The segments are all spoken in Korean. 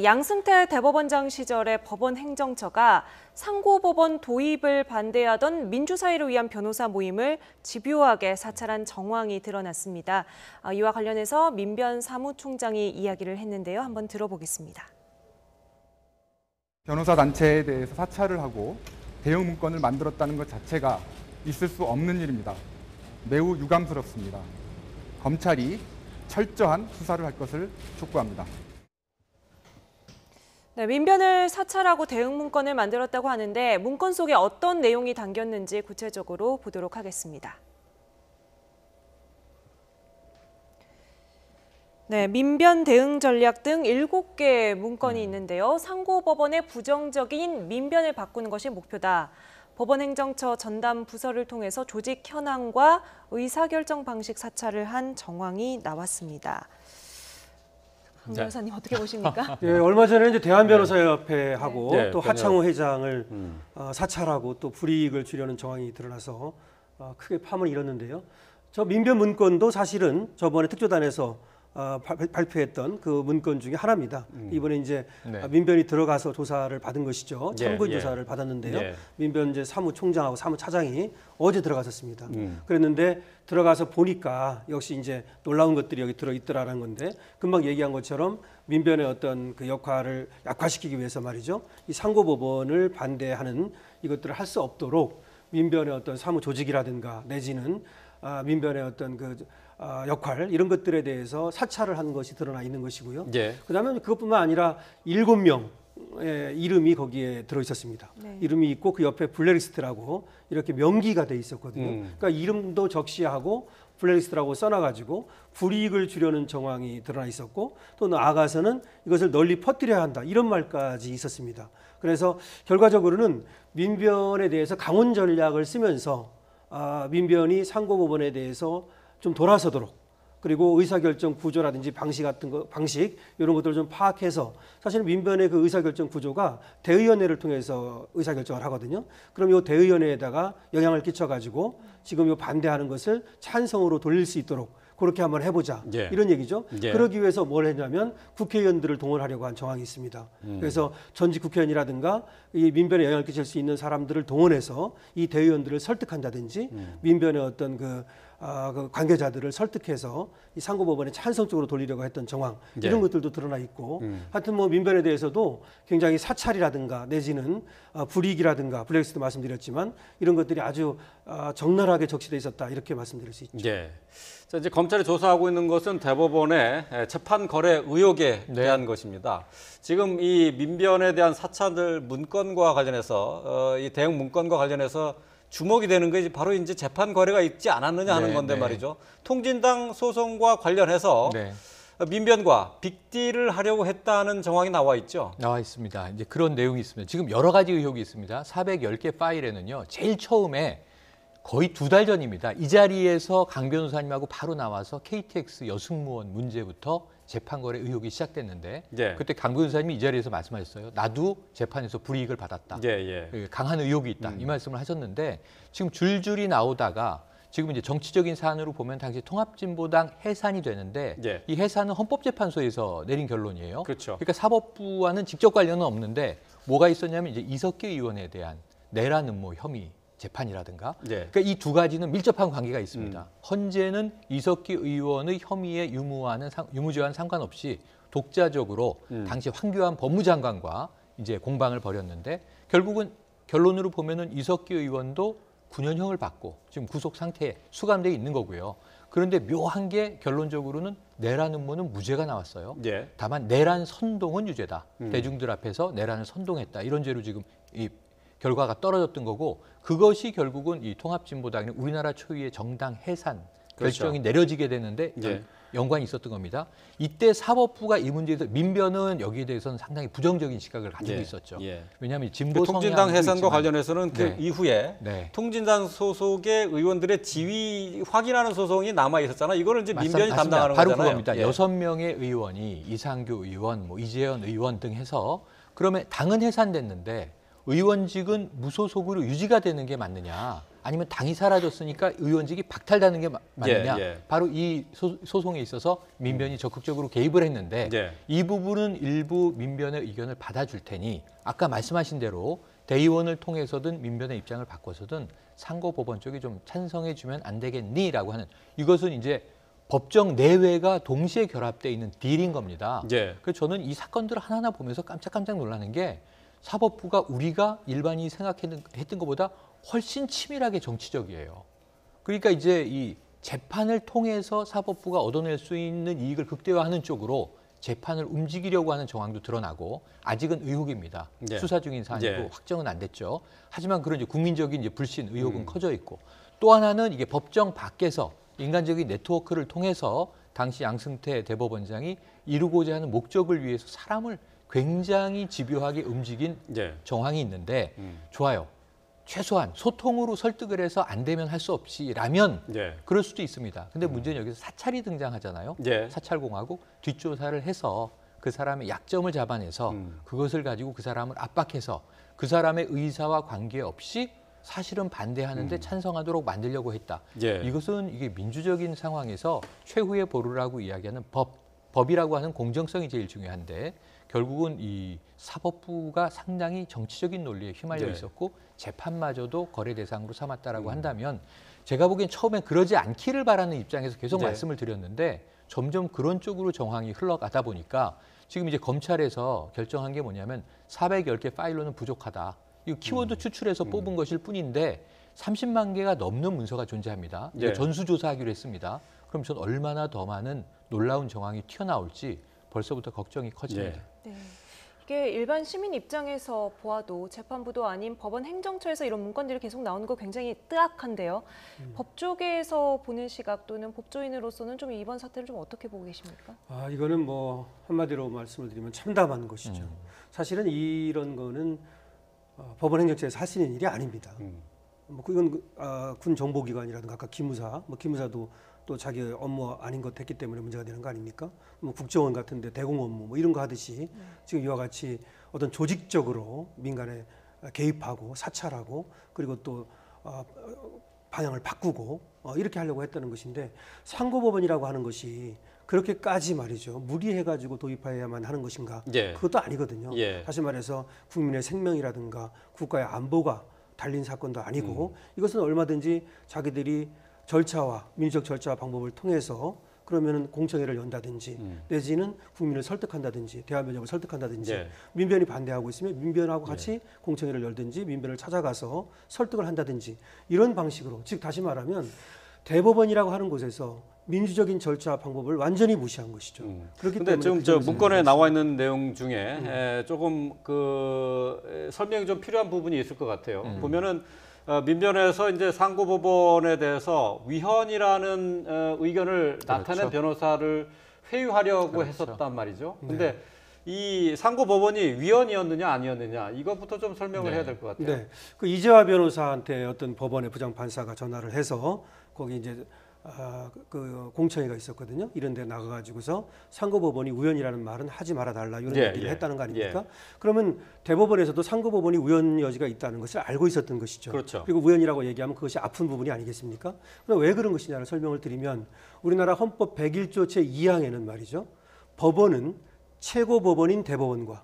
양승태 대법원장 시절에 법원 행정처가 상고법원 도입을 반대하던 민주사회를 위한 변호사 모임을 집요하게 사찰한 정황이 드러났습니다. 이와 관련해서 민변 사무총장이 이야기를 했는데요. 한번 들어보겠습니다. 변호사 단체에 대해서 사찰을 하고 대응 문건을 만들었다는 것 자체가 있을 수 없는 일입니다. 매우 유감스럽습니다. 검찰이 철저한 수사를 할 것을 촉구합니다. 네, 민변을 사찰하고 대응 문건을 만들었다고 하는데 문건 속에 어떤 내용이 담겼는지 구체적으로 보도록 하겠습니다. 네, 민변 대응 전략 등 7개의 문건이 있는데요. 상고법원의 부정적인 민변을 바꾸는 것이 목표다. 법원행정처 전담 부서를 통해서 조직 현황과 의사결정 방식 사찰을 한 정황이 나왔습니다. 강 변호사님 어떻게 보십니까? 예, 얼마 전에 이제 대한변호사협회하고 또 하창호 회장을 사찰하고 또 불이익을 주려는 정황이 드러나서 크게 파문이 일었는데요. 저 민변 문건도 사실은 저번에 특조단에서 발표했던 그 문건 중에 하나입니다. 이번에 이제 민변이 들어가서 조사를 받은 것이죠. 참고 조사를 받았는데요. 민변 이제 사무총장하고 사무차장이 어제 들어갔었습니다. 그랬는데 들어가서 보니까 역시 이제 놀라운 것들이 여기 들어 있더라는 건데 금방 얘기한 것처럼 민변의 어떤 그 역할을 약화시키기 위해서 말이죠. 이 상고법원을 반대하는 이것들을 할 수 없도록 민변의 어떤 사무 조직이라든가 내지는 민변의 어떤 그 역할 이런 것들에 대해서 사찰을 한 것이 드러나 있는 것이고요. 그다음에 그것뿐만 아니라 7명의 이름이 거기에 들어 있었습니다. 이름이 있고 그 옆에 블랙리스트라고 이렇게 명기가 돼 있었거든요. 그러니까 이름도 적시하고 블랙리스트라고 써놔가지고 불이익을 주려는 정황이 드러나 있었고 또 나아가서는 이것을 널리 퍼뜨려야 한다 이런 말까지 있었습니다. 그래서 결과적으로는 민변에 대해서 강원 전략을 쓰면서 민변이 상고법원에 대해서 좀 돌아서도록 그리고 의사결정 구조라든지 방식 이런 것들을 좀 파악해서 사실은 민변의 그 의사결정 구조가 대의원회를 통해서 의사결정을 하거든요. 그럼 이 대의원회에다가 영향을 끼쳐가지고 지금 이 반대하는 것을 찬성으로 돌릴 수 있도록 그렇게 한번 해보자 이런 얘기죠. 그러기 위해서 뭘 했냐면 국회의원들을 동원하려고 한 정황이 있습니다. 그래서 전직 국회의원이라든가 이 민변에 영향을 끼칠 수 있는 사람들을 동원해서 이 대의원들을 설득한다든지 민변의 어떤 그 관계자들을 설득해서 이 상고법원에 찬성적으로 돌리려고 했던 정황 이런 것들도 드러나 있고 하여튼 뭐 민변에 대해서도 굉장히 사찰이라든가 내지는 불이익이라든가 블랙리스트 말씀드렸지만 이런 것들이 아주 적나라하게 적시돼 있었다 이렇게 말씀드릴 수 있죠. 자, 이제 검찰이 조사하고 있는 것은 대법원의 재판 거래 의혹에 대한 것입니다. 지금 이 민변에 대한 사찰들 문건과 관련해서 이 대응 문건과 관련해서 주목이 되는 것이 바로 이제 재판 거래가 있지 않았느냐 하는 건데 말이죠. 통진당 소송과 관련해서 민변과 빅딜을 하려고 했다는 정황이 나와 있죠. 나와 있습니다. 이제 그런 내용이 있습니다. 지금 여러 가지 의혹이 있습니다. 410개 파일에는요. 제일 처음에 거의 2달 전입니다. 이 자리에서 강 변호사님하고 바로 나와서 KTX 여승무원 문제부터 재판거래 의혹이 시작됐는데 그때 강 변호사님이 이 자리에서 말씀하셨어요. 나도 재판에서 불이익을 받았다. 강한 의혹이 있다. 이 말씀을 하셨는데 지금 줄줄이 나오다가 지금 이제 정치적인 사안으로 보면 당시 통합진보당 해산이 되는데 이 해산은 헌법재판소에서 내린 결론이에요. 그러니까 사법부와는 직접 관련은 없는데 뭐가 있었냐면 이제 이석기 의원에 대한 내란 음모 혐의 재판이라든가 그러니까 이 두 가지는 밀접한 관계가 있습니다. 헌재는 이석기 의원의 혐의에 유무죄와는 상관없이 독자적으로 당시 황교안 법무장관과 이제 공방을 벌였는데 결국은 결론으로 보면은 이석기 의원도 9년형을 받고 지금 구속 상태에 수감돼 있는 거고요. 그런데 묘한 게 결론적으로는 내란 음모는 무죄가 나왔어요. 다만 내란 선동은 유죄다. 대중들 앞에서 내란을 선동했다. 이런 죄로 지금 이 결과가 떨어졌던 거고 그것이 결국은 이 통합진보당의 우리나라 초유의 정당 해산 결정이 내려지게 되는데 연관이 있었던 겁니다. 이때 사법부가 이 문제에서 민변은 여기에 대해서는 상당히 부정적인 시각을 가지고 있었죠. 왜냐하면 진보 성향도 통진당 해산과 있지만, 관련해서는 그 이후에 통진당 소속의 의원들의 지위 확인하는 소송이 남아 있었잖아요. 이거를 이제 민변이 담당하는 바로 거잖아요. 그겁니다. 6명의 의원이 이상규 의원, 뭐 이재현 의원 등 해서 그러면 당은 해산됐는데 의원직은 무소속으로 유지가 되는 게 맞느냐. 아니면 당이 사라졌으니까 의원직이 박탈되는 게 맞느냐. 예. 바로 이 소송에 있어서 민변이 적극적으로 개입을 했는데 예. 이 부분은 일부 민변의 의견을 받아줄 테니 아까 말씀하신 대로 대의원을 통해서든 민변의 입장을 바꿔서든 상고법원 쪽이 좀 찬성해 주면 안 되겠니라고 하는, 이것은 이제 법정 내외가 동시에 결합되어 있는 딜인 겁니다. 예. 그래서 저는 이 사건들을 하나하나 보면서 깜짝깜짝 놀라는 게 사법부가 우리가 일반인이 생각했던 것보다 훨씬 치밀하게 정치적이에요. 그러니까 이제 이 재판을 통해서 사법부가 얻어낼 수 있는 이익을 극대화하는 쪽으로 재판을 움직이려고 하는 정황도 드러나고, 아직은 의혹입니다. 예. 수사 중인 사안이고 예. 확정은 안 됐죠. 하지만 그런 이제 국민적인 이제 불신 의혹은 커져 있고, 또 하나는 이게 법정 밖에서 인간적인 네트워크를 통해서 당시 양승태 대법원장이 이루고자 하는 목적을 위해서 사람을 굉장히 집요하게 움직인 예. 정황이 있는데, 좋아요. 최소한 소통으로 설득을 해서 안 되면 할 수 없이라면 예. 그럴 수도 있습니다. 근데 문제는 여기서 사찰이 등장하잖아요. 예. 사찰공화국 뒷조사를 해서 그 사람의 약점을 잡아내서 그것을 가지고 그 사람을 압박해서 그 사람의 의사와 관계없이 사실은 반대하는데 찬성하도록 만들려고 했다. 예. 이것은 이게 민주적인 상황에서 최후의 보루라고 이야기하는 법이라고 하는 공정성이 제일 중요한데, 결국은 이 사법부가 상당히 정치적인 논리에 휘말려 네. 있었고 재판마저도 거래 대상으로 삼았다라고 한다면, 제가 보기엔 처음에 그러지 않기를 바라는 입장에서 계속 네. 말씀을 드렸는데 점점 그런 쪽으로 정황이 흘러가다 보니까 지금 이제 검찰에서 결정한 게 뭐냐면 410개 파일로는 부족하다. 이거 키워드 추출해서 뽑은 것일 뿐인데 30만 개가 넘는 문서가 존재합니다. 이거 네. 전수조사하기로 했습니다. 그럼 전 얼마나 더 많은 놀라운 정황이 튀어나올지 벌써부터 걱정이 커집니다. 예. 네. 이게 일반 시민 입장에서 보아도 재판부도 아닌 법원 행정처에서 이런 문건들이 계속 나오는 거 굉장히 뜨악한데요. 법조계에서 보는 시각 또는 법조인으로서는 좀 이번 사태를 좀 어떻게 보고 계십니까? 이거는 뭐 한마디로 말씀을 드리면 참담한 것이죠. 사실은 이런 거는 법원 행정처에서 할 수 있는 일이 아닙니다. 뭐 이건 군 정보기관이라든가 아까 기무사, 뭐 기무사도 또 자기 업무 아닌 것 했기 때문에 문제가 되는 거 아닙니까? 뭐 국정원 같은데 대공 업무 뭐 이런 거 하듯이 지금 이와 같이 어떤 조직적으로 민간에 개입하고 사찰하고 그리고 또 방향을 바꾸고 이렇게 하려고 했다는 것인데, 상고법원이라고 하는 것이 그렇게까지 말이죠 무리해가지고 도입해야만 하는 것인가? 예. 그것도 아니거든요. 예. 다시 말해서 국민의 생명이라든가 국가의 안보가 달린 사건도 아니고 이것은 얼마든지 자기들이 절차와 민주적 절차와 방법을 통해서 그러면은 공청회를 연다든지 내지는 국민을 설득한다든지 대화 면접을 설득한다든지 예. 민변이 반대하고 있으면 민변하고 같이 공청회를 열든지 민변을 찾아가서 설득을 한다든지 이런 방식으로, 즉 다시 말하면 대법원이라고 하는 곳에서 민주적인 절차 방법을 완전히 무시한 것이죠. 그렇기 근데 때문에 지금 그 저 점에서 문건에 나와 있는 내용 중에 조금 그 설명이 좀 필요한 부분이 있을 것 같아요. 보면은 민변에서 이제 상고법원에 대해서 위헌이라는 의견을 나타낸 변호사를 회유하려고 했었단 말이죠. 근데 이 상고법원이 위헌이었느냐 아니었느냐 이것부터 좀 설명을 해야 될 것 같아요. 네, 그 이재화 변호사한테 어떤 법원의 부장판사가 전화를 해서 거기 이제 그 공청회가 있었거든요. 이런 데 나가가지고서 상고법원이 우연이라는 말은 하지 말아달라 이런 얘기를 했다는 거 아닙니까? 그러면 대법원에서도 상고법원이 우연 여지가 있다는 것을 알고 있었던 것이죠. 그렇죠. 그리고 우연이라고 얘기하면 그것이 아픈 부분이 아니겠습니까? 그럼 왜 그런 것이냐를 설명을 드리면, 우리나라 헌법 101조 제2항에는 말이죠, 법원은 최고법원인 대법원과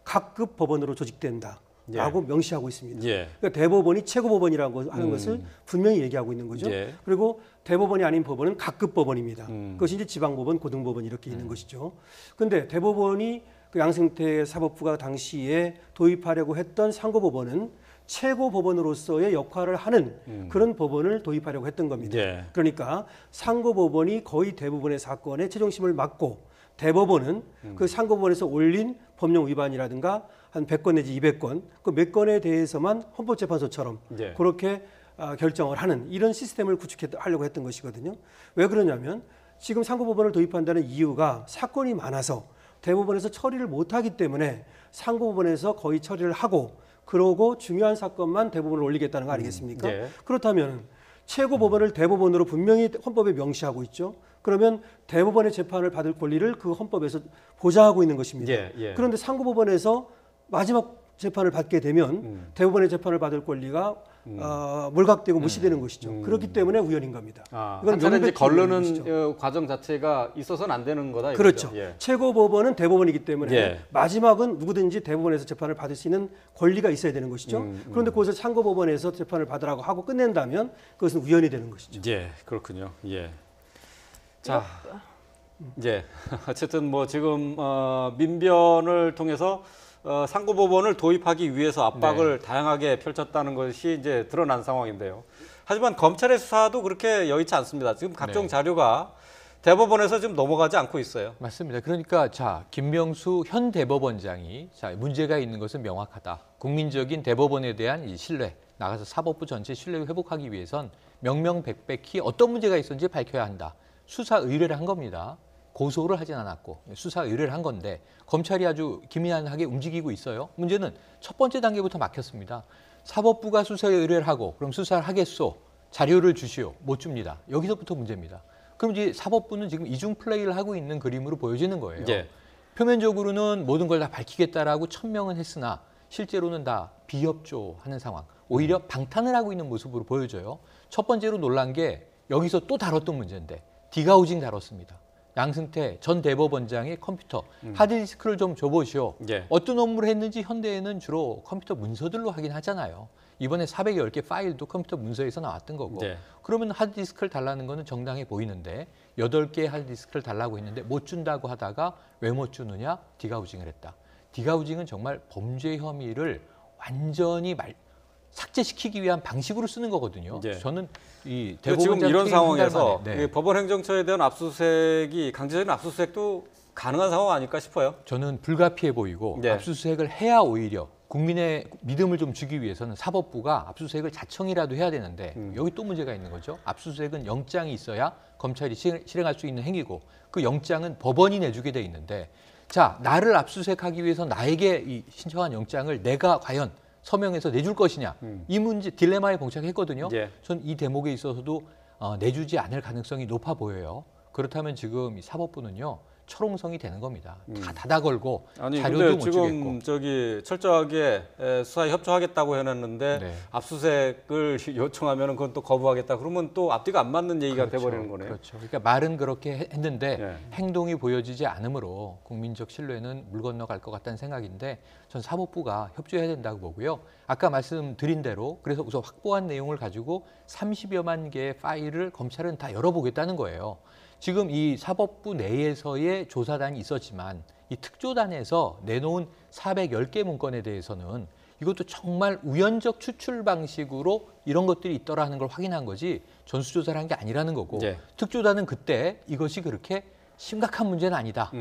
각급 법원으로 조직된다. 라고 명시하고 있습니다. 그러니까 대법원이 최고법원이라고 하는 것을 분명히 얘기하고 있는 거죠. 그리고 대법원이 아닌 법원은 각급 법원입니다. 그것이 이제 지방법원, 고등법원 이렇게 있는 것이죠. 그런데 대법원이 그 양승태 사법부가 당시에 도입하려고 했던 상고법원은 최고법원으로서의 역할을 하는 그런 법원을 도입하려고 했던 겁니다. 그러니까 상고법원이 거의 대부분의 사건의 최종심을 맡고 대법원은 그 상고법원에서 올린 법령 위반이라든가 한 100건 내지 200건 그 몇 건에 대해서만 헌법재판소처럼 그렇게 결정을 하는 이런 시스템을 구축하려고 했던 것이거든요. 왜 그러냐면 지금 상고법원을 도입한다는 이유가 사건이 많아서 대법원에서 처리를 못하기 때문에 상고법원에서 거의 처리를 하고 그러고 중요한 사건만 대법원을 올리겠다는 거 아니겠습니까? 그렇다면 최고법원을 대법원으로 분명히 헌법에 명시하고 있죠. 그러면 대법원의 재판을 받을 권리를 그 헌법에서 보장하고 있는 것입니다. 그런데 상고법원에서 마지막 재판을 받게 되면 대법원의 재판을 받을 권리가 몰각되고 무시되는 것이죠. 그렇기 때문에 우연인 겁니다. 이건 이제 명백히 걸르는 우연인 것이죠. 과정 자체가 있어서는 안 되는 거다. 이거죠? 그렇죠. 예. 최고법원은 대법원이기 때문에 예. 마지막은 누구든지 대법원에서 재판을 받을 수 있는 권리가 있어야 되는 것이죠. 그런데 거기서 상고법원에서 재판을 받으라고 하고 끝낸다면 그것은 우연이 되는 것이죠. 예, 그렇군요. 예. 자, 예. 어쨌든 뭐 지금 민변을 통해서 상고법원을 도입하기 위해서 압박을 다양하게 펼쳤다는 것이 이제 드러난 상황인데요. 하지만 검찰의 수사도 그렇게 여의치 않습니다. 지금 각종 자료가 대법원에서 지금 넘어가지 않고 있어요. 맞습니다. 그러니까 자, 김명수 현 대법원장이 자, 문제가 있는 것은 명확하다. 국민적인 대법원에 대한 이 신뢰, 나가서 사법부 전체 신뢰를 회복하기 위해선 명명백백히 어떤 문제가 있었는지 밝혀야 한다. 수사 의뢰를 한 겁니다. 고소를 하진 않았고 수사 의뢰를 한 건데 검찰이 아주 기민하게 움직이고 있어요. 문제는 첫 번째 단계부터 막혔습니다. 사법부가 수사 의뢰를 하고 그럼 수사를 하겠소. 자료를 주시오. 못 줍니다. 여기서부터 문제입니다. 그럼 이제 사법부는 지금 이중 플레이를 하고 있는 그림으로 보여지는 거예요. 예. 표면적으로는 모든 걸 다 밝히겠다라고 천명은 했으나 실제로는 다 비협조하는 상황. 오히려 방탄을 하고 있는 모습으로 보여져요. 첫 번째로 놀란 게 여기서 또 다뤘던 문제인데 디가우징 다뤘습니다. 양승태 전 대법원장의 컴퓨터 하드디스크를 좀 줘보시오. 예. 어떤 업무를 했는지 현대에는 주로 컴퓨터 문서들로 하긴 하잖아요. 이번에 410개 파일도 컴퓨터 문서에서 나왔던 거고. 네. 그러면 하드디스크를 달라는 거는 정당해 보이는데 8개의 하드디스크를 달라고 했는데 못 준다고 하다가 왜 못 주느냐? 디가우징을 했다. 디가우징은 정말 범죄 혐의를 완전히 삭제시키기 위한 방식으로 쓰는 거거든요. 예. 저는 이 지금 대법원장 이런 퇴임 한달 상황에서 만에, 이 법원행정처에 대한 압수수색이 강제적인 압수수색도 가능한 상황 아닐까 싶어요. 저는 불가피해 보이고 네. 압수수색을 해야 오히려 국민의 믿음을 좀 주기 위해서는 사법부가 압수수색을 자청이라도 해야 되는데 여기 또 문제가 있는 거죠. 압수수색은 영장이 있어야 검찰이 실행할 수 있는 행위고 그 영장은 법원이 내주게 돼 있는데 자, 나를 압수수색하기 위해서 나에게 이 신청한 영장을 내가 과연 서명해서 내줄 것이냐. 이 문제 딜레마에 봉착했거든요. 예. 전 이 대목에 있어서도 내주지 않을 가능성이 높아 보여요. 그렇다면 지금 이 사법부는요. 철옹성이 되는 겁니다. 다 닫아 걸고 아니 자료도 근데 못 지금 주겠고. 철저하게 수사에 협조하겠다고 해놨는데 네. 압수수색을 요청하면 그건 또 거부하겠다. 그러면 또 앞뒤가 안 맞는 얘기가 돼버리는 거네요. 그렇죠. 그러니까 말은 그렇게 했는데 예. 행동이 보여지지 않으므로 국민적 신뢰는 물 건너갈 것 같다는 생각인데 전 사법부가 협조해야 된다고 보고요. 아까 말씀드린 대로 그래서 우선 확보한 내용을 가지고 30여만 개의 파일을 검찰은 다 열어보겠다는 거예요. 지금 이 사법부 내에서의 조사단이 있었지만 이 특조단에서 내놓은 410개 문건에 대해서는 이것도 정말 우연적 추출 방식으로 이런 것들이 있더라는 걸 확인한 거지 전수조사를 한 게 아니라는 거고 예. 특조단은 그때 이것이 그렇게 심각한 문제는 아니다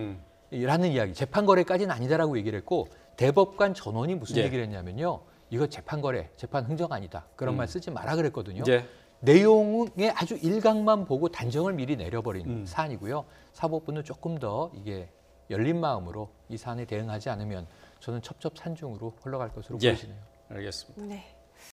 라는 이야기, 재판거래까지는 아니다라고 얘기를 했고 대법관 전원이 무슨 예. 얘기를 했냐면요. 이거 재판거래, 재판 흥정 아니다. 그런 말 쓰지 마라 그랬거든요. 예. 내용의 아주 일각만 보고 단정을 미리 내려버린 사안이고요. 사법부는 조금 더 이게 열린 마음으로 이 사안에 대응하지 않으면 저는 첩첩산중으로 흘러갈 것으로 예. 보이시네요. 알겠습니다. 네.